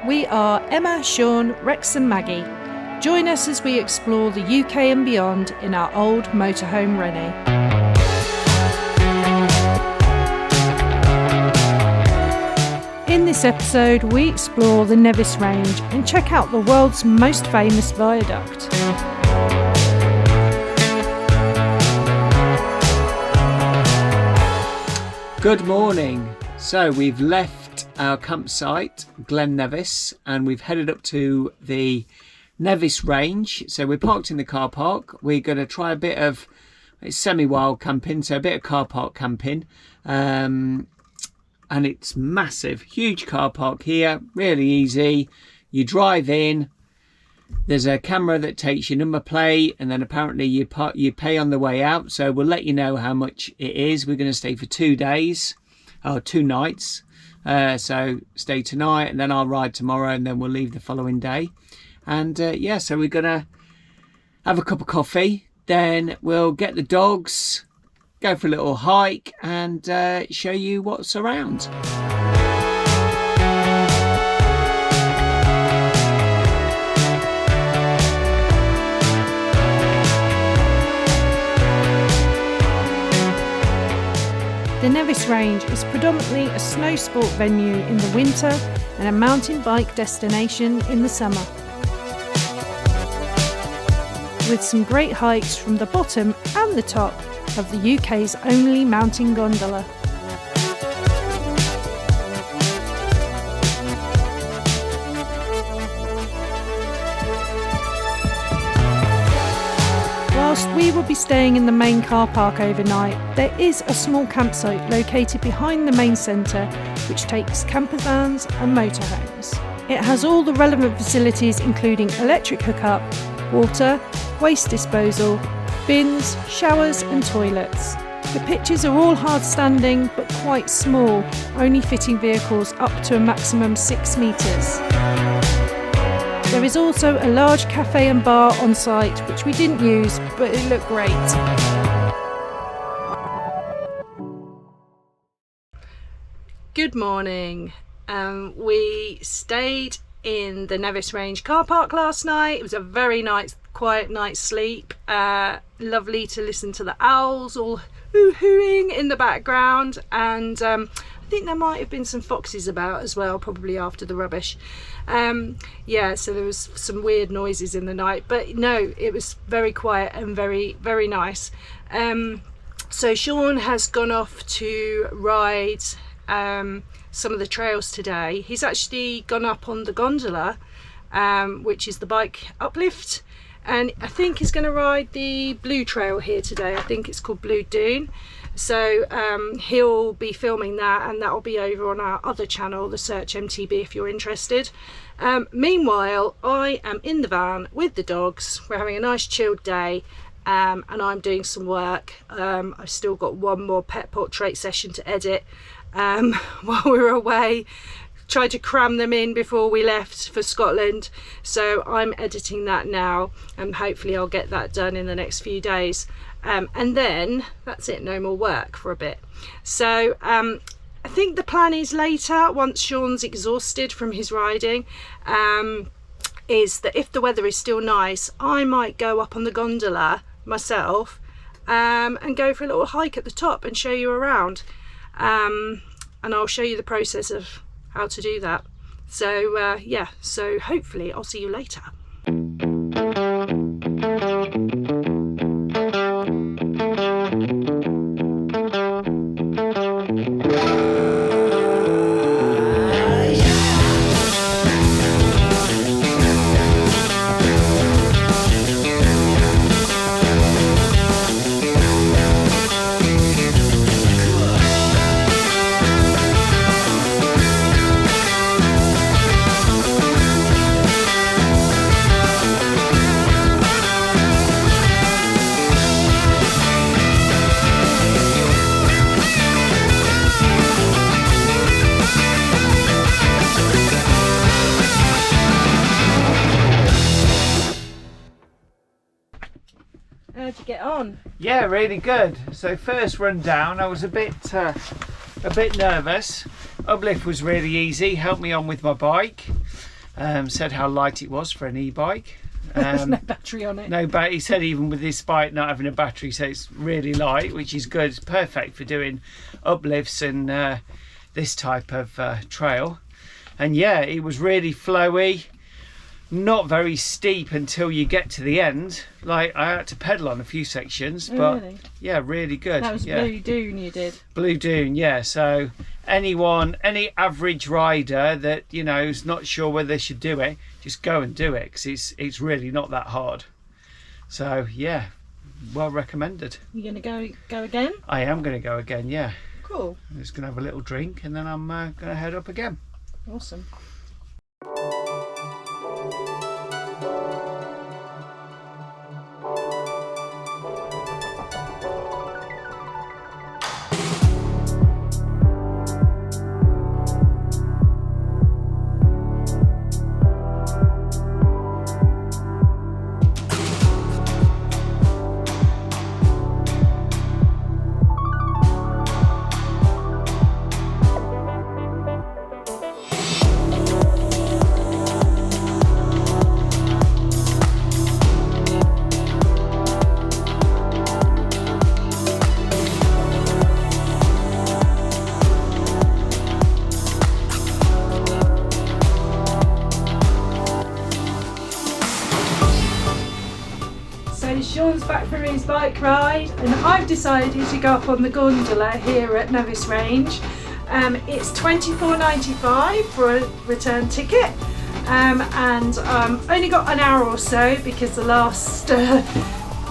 We are Emma, Sean, Rex and Maggie. Join us as we explore the UK and beyond in our old motorhome Rennie. In this episode, we explore the Nevis Range and check out the world's most famous viaduct. Good morning. So we've left our campsite, Glen Nevis, and we've headed up to the Nevis Range. So we're parked in the car park. We're going to try a bit of semi-wild camping, so a bit of car park camping. And it's massive, huge car park here, really easy. You drive in, there's a camera that takes your number plate, and then apparently you pay on the way out. So we'll let you know how much it is. We're going to stay for 2 days, or 2 nights. So stay tonight, and then I'll ride tomorrow, and then we'll leave the following day. And yeah, so we're going to have a cup of coffee, then we'll get the dogs, go for a little hike, and show you what's around. The Nevis Range is predominantly a snow sport venue in the winter and a mountain bike destination in the summer, with some great hikes from the bottom and the top of the UK's only mountain gondola. Whilst we will be staying in the main car park overnight, there is a small campsite located behind the main centre which takes camper vans and motorhomes. It has all the relevant facilities including electric hookup, water, waste disposal, bins, showers and toilets. The pitches are all hard standing but quite small, only fitting vehicles up to a maximum 6 metres. There is also a large cafe and bar on site which we didn't use, but it looked great. Good morning. We stayed in the Nevis Range car park last night. It was a very nice, quiet night's sleep. Lovely to listen to the owls all hoo-hooing in the background, and I think there might have been some foxes about as well, probably after the rubbish. Yeah, so there was some weird noises in the night, but no, it was very quiet and very, very nice. So Sean has gone off to ride some of the trails today. He's actually gone up on the Gondola, which is the bike uplift, and I think he's going to ride the blue trail here today. I think it's called Blue Dune. So he'll be filming that, and that will be over on our other channel, the Search MTB, if you're interested. Meanwhile, I am in the van with the dogs. We're having a nice chilled day, and I'm doing some work. I've still got one more pet portrait session to edit while we were away. Tried to cram them in before we left for Scotland, so I'm editing that now, and hopefully I'll get that done in the next few days. And then that's it, no more work for a bit. So I think the plan is later, once Sean's exhausted from his riding, is that if the weather is still nice, I might go up on the gondola myself and go for a little hike at the top and show you around. And I'll show you the process of how to do that. So yeah, so hopefully I'll see you later. How'd you get on? Yeah, really good. So first run down, I was a bit nervous. Uplift was really easy, helped me on with my bike. Said how light it was for an e-bike. There's no battery on it. No, but he said even with this bike not having a battery, so it's really light, which is good. It's perfect for doing uplifts and this type of trail. And yeah, it was really flowy, not very steep until you get to the end. Like, I had to pedal on a few sections, but really? Yeah, really good. That was Blue Dune you did. Blue Dune, yeah. So any average rider that, you know, is not sure whether they should do it, just go and do it, because it's really not that hard. So yeah, well recommended. You gonna go again? I am going to go again, yeah. Cool. I'm just going to have a little drink and then I'm going to head up again. Awesome. Sean's back from his bike ride and I've decided to go up on the gondola here at Nevis Range. It's $24.95 for a return ticket, and only got an hour or so because the last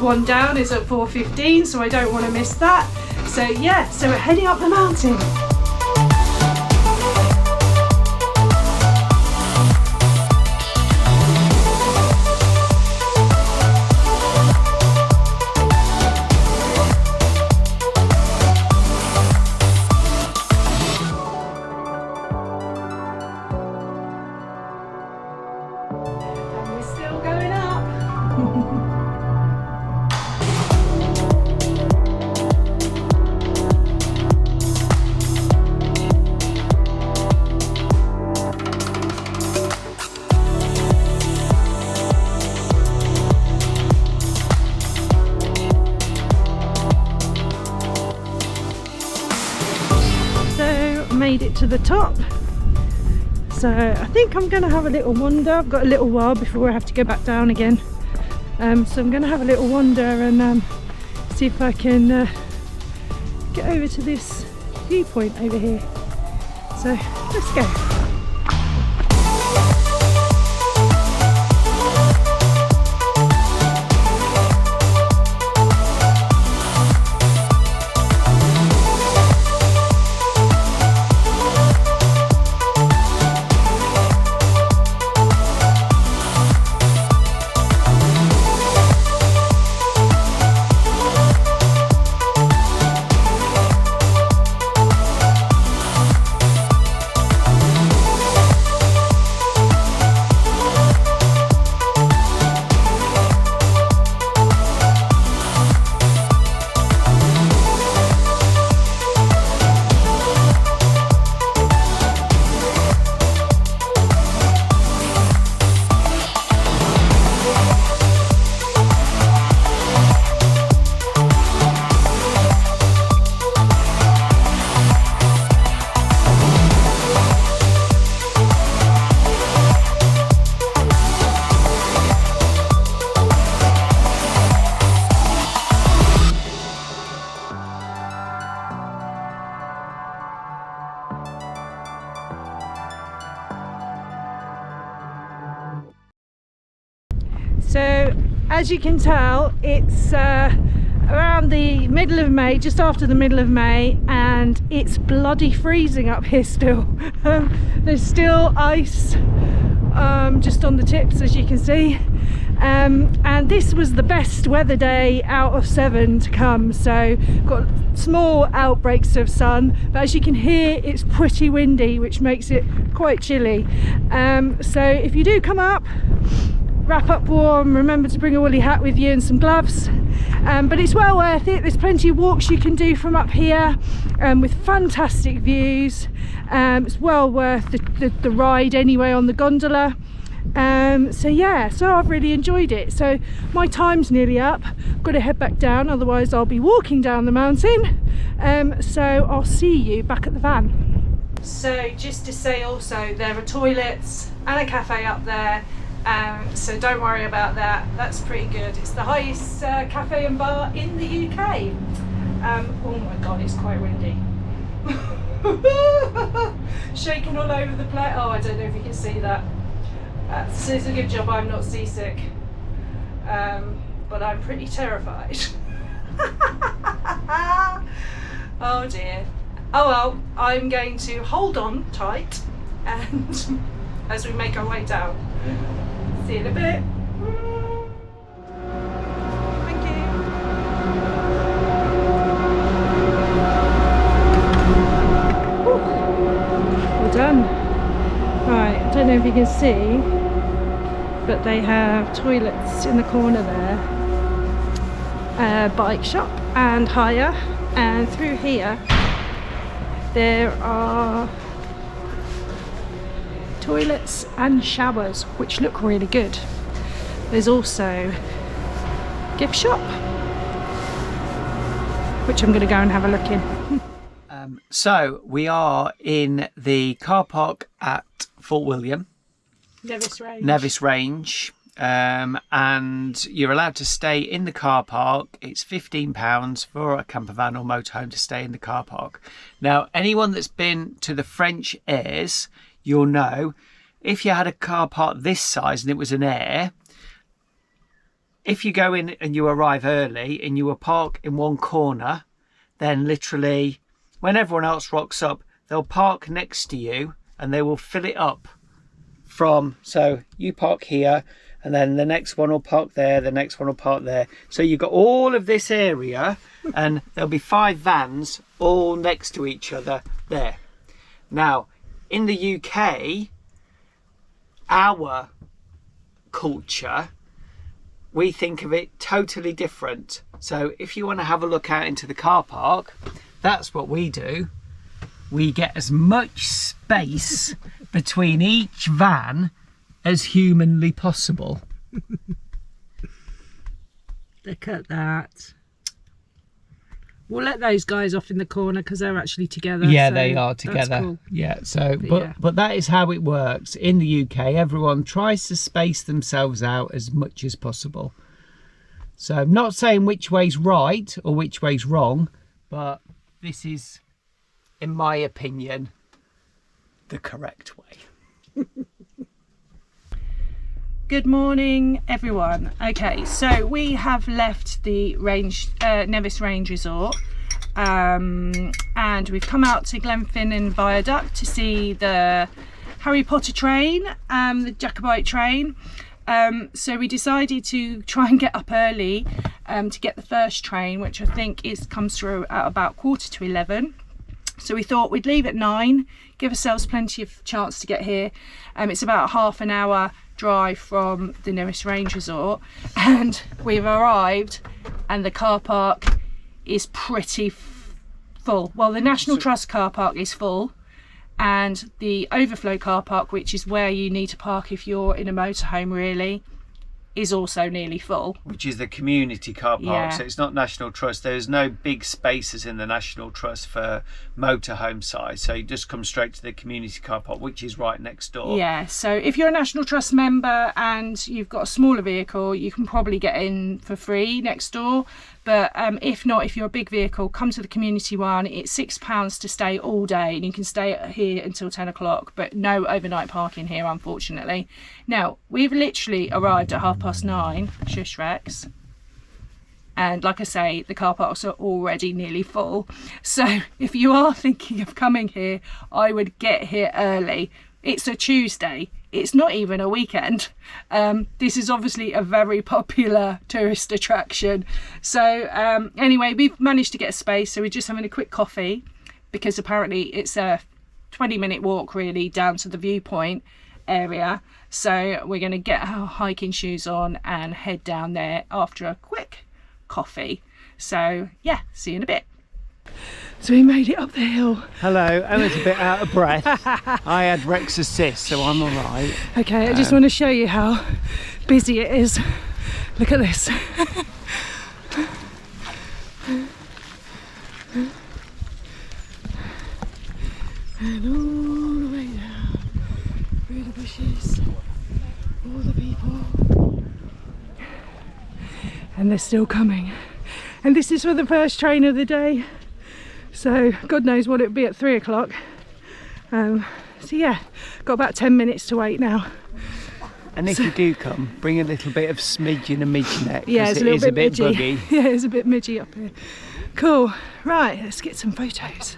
one down is at 4:15, so I don't want to miss that. So yeah, so we're heading up the mountain. Made it to the top, so I think I'm going to have a little wander. I've got a little while before I have to go back down again, so I'm going to have a little wander and see if I can get over to this viewpoint over here. So let's go. So as you can tell, it's around the middle of May, just after the middle of May, and it's bloody freezing up here still. There's still ice just on the tips, as you can see, and this was the best weather day out of 7 to come, so got small outbreaks of sun, but as you can hear, it's pretty windy, which makes it quite chilly. So if you do come up, wrap up warm, remember to bring a woolly hat with you and some gloves, but it's well worth it. There's plenty of walks you can do from up here with fantastic views. It's well worth the ride anyway on the gondola. So yeah, so I've really enjoyed it. So my time's nearly up. I've got to head back down, otherwise I'll be walking down the mountain. So I'll see you back at the van. So just to say also, there are toilets and a cafe up there, so don't worry about that. That's pretty good. It's the highest cafe and bar in the UK. Oh my god, it's quite windy. Shaking all over the place. Oh, I don't know if you can see that. It's a good job I'm not seasick, but I'm pretty terrified. Oh dear. Oh well, I'm going to hold on tight and as we make our way down. See you in a bit. Thank you. Whew. Well done. Right, I don't know if you can see, but they have toilets in the corner there, bike shop and hire, and through here there are toilets and showers which look really good. There's also a gift shop which I'm going to go and have a look in. So we are in the car park at Fort William, Nevis Range, and you're allowed to stay in the car park. It's £15 for a camper van or motorhome to stay in the car park. Now, anyone that's been to the French Airs, you'll know if you had a car park this size and it was an air, if you go in and you arrive early and you will park in one corner, then literally when everyone else rocks up, they'll park next to you and they will fill it up from, so you park here and then the next one will park there, the next one will park there. So you've got all of this area and there'll be 5 vans all next to each other there. Now, in the UK, our culture, we think of it totally different. So if you want to have a look out into the car park, that's what we do. We get as much space between each van as humanly possible. Look at that. We'll let those guys off in the corner because they're actually together. Yeah, so they are together. that's cool. Yeah, so but that is how it works in the UK. Everyone tries to space themselves out as much as possible. So I'm not saying which way's right or which way's wrong, but this is, in my opinion, the correct way. Good morning, everyone. Okay, so we have left the Nevis Range Resort, and we've come out to Glenfinnan Viaduct to see the Harry Potter train, the Jacobite train. So we decided to try and get up early to get the first train, which I think comes through at about 11:15. So we thought we'd leave at 9, give ourselves plenty of chance to get here. It's about a half an hour drive from the Nevis Range Resort, and we've arrived and the car park is pretty full. Well, the National Trust car park is full, and the overflow car park, which is where you need to park if you're in a motorhome really, is also nearly full. Which is the community car park, Yeah. so it's not National Trust. There's no big spaces in the National Trust for motorhome size, so you just come straight to the community car park, which is right next door. Yeah, so if you're a National Trust member and you've got a smaller vehicle, you can probably get in for free next door. But if not, if you're a big vehicle, come to the community one. It's £6 to stay all day, and you can stay here until 10 o'clock, but no overnight parking here, unfortunately. Now, we've literally arrived at 9:30, shush Rex. And like I say, the car parks are already nearly full. So if you are thinking of coming here, I would get here early. It's a Tuesday. It's not even a weekend. This is obviously a very popular tourist attraction. So anyway, we've managed to get a space. So we're just having a quick coffee because apparently it's a 20-minute walk really down to the viewpoint area. So we're going to get our hiking shoes on and head down there after a quick coffee. So yeah, see you in a bit. So we made it up the hill. Hello, Emma's a bit out of breath. I had Rex assist, so I'm alright. Okay, I just want to show you how busy it is. Look at this. And all the way down through the bushes, all the people, and they're still coming. And this is for the first train of the day, so God knows what it'll be at 3 o'clock. So yeah, got about 10 minutes to wait now. And if you do come, bring a little bit of smidge in a midge net, yeah, because it's it is a bit midgy. buggy. Yeah, it's a bit midgy up here. Cool, right, let's get some photos.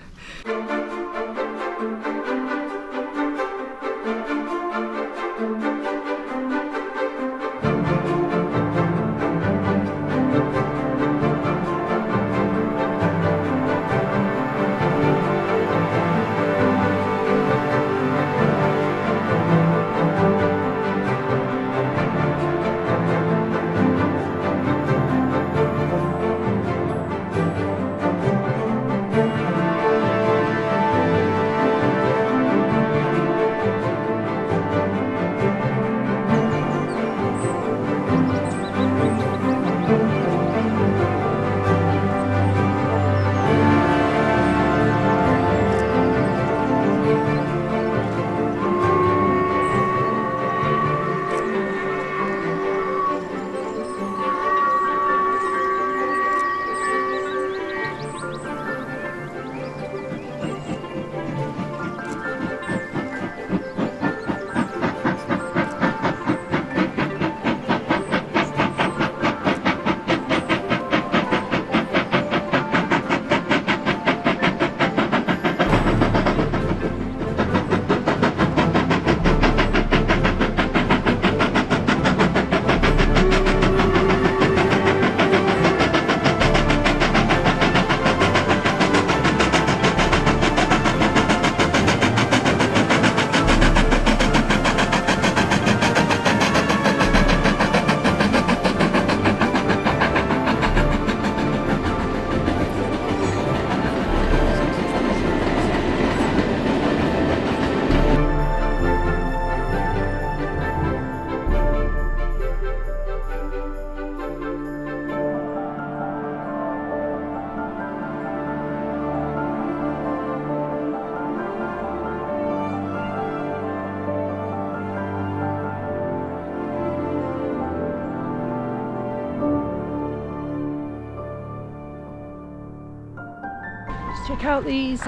Check out these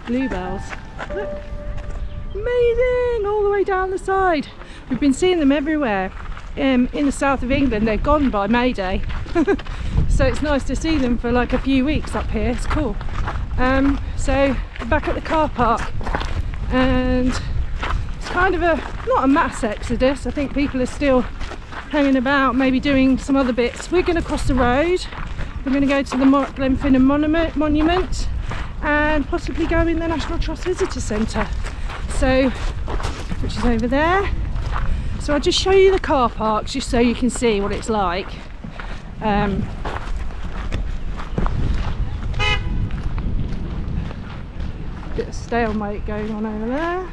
bluebells. Look, amazing, all the way down the side. We've been seeing them everywhere. In the south of England, they're gone by May Day. So it's nice to see them for like a few weeks up here. It's cool. So back at the car park, and it's kind of not a mass exodus. I think people are still hanging about, maybe doing some other bits. We're going to cross the road. We're going to go to the Glenfinnan Monument and possibly go in the National Trust Visitor Centre, so, which is over there. So I'll just show you the car park just so you can see what it's like. Bit of stalemate going on over there.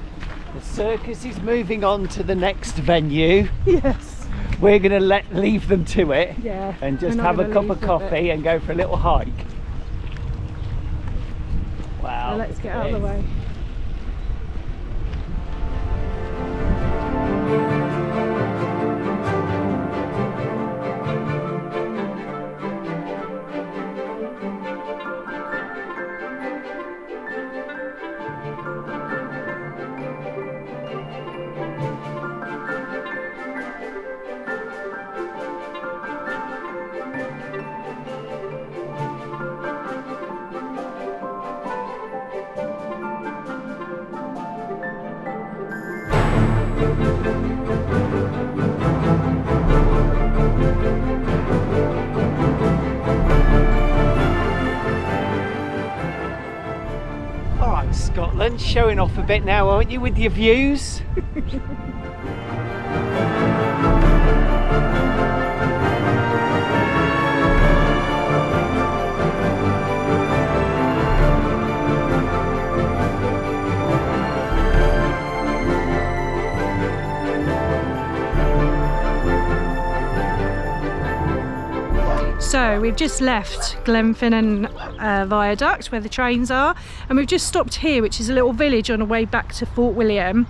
The circus is moving on to the next venue. Yes. We're going to leave them to it, yeah, and just have a cup of coffee and go for a little hike. Wow. So let's get out of the way. Alright, Scotland, showing off a bit now, aren't you, with your views? So we've just left Glenfinnan Viaduct where the trains are, and we've just stopped here, which is a little village on the way back to Fort William.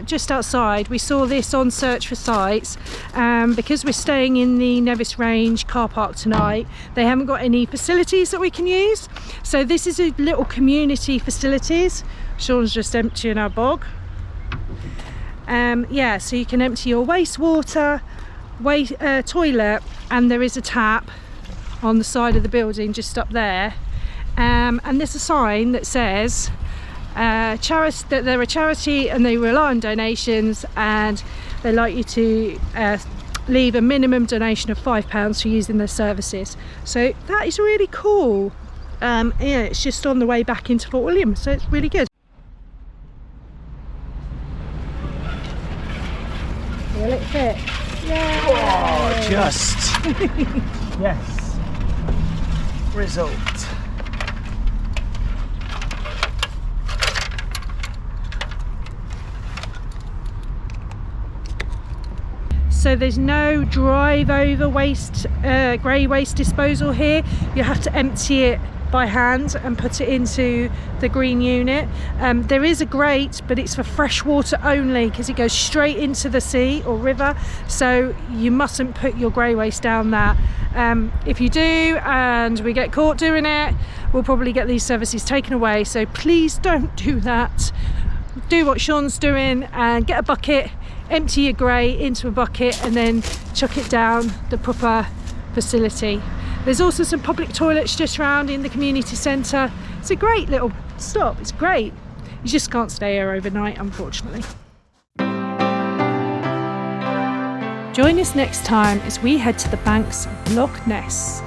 Just outside we saw this on Search for Sites. Because we're staying in the Nevis Range car park tonight, they haven't got any facilities that we can use, so this is a little community facilities. Sean's just emptying our bog. Yeah, so you can empty your wastewater, toilet, and there is a tap on the side of the building just up there, and there's a sign that says that they're a charity and they rely on donations, and they like you to leave a minimum donation of £5 for using their services. So that is really cool. Yeah, it's just on the way back into Fort William, so it's really good. Will it fit? Yeah. Oh, just yes. Result. So there's no drive over waste, grey waste disposal here. You have to empty it by hand and put it into the green unit. There is a grate, but it's for fresh water only because it goes straight into the sea or river, so you mustn't put your grey waste down there. If you do and we get caught doing it, we'll probably get these services taken away, so please don't do that. Do what Sean's doing and get a bucket, empty your grey into a bucket, and then chuck it down the proper facility. There's also some public toilets just around in the community centre. It's a great little stop, it's great. You just can't stay here overnight, unfortunately. Join us next time as we head to the banks of Loch Ness.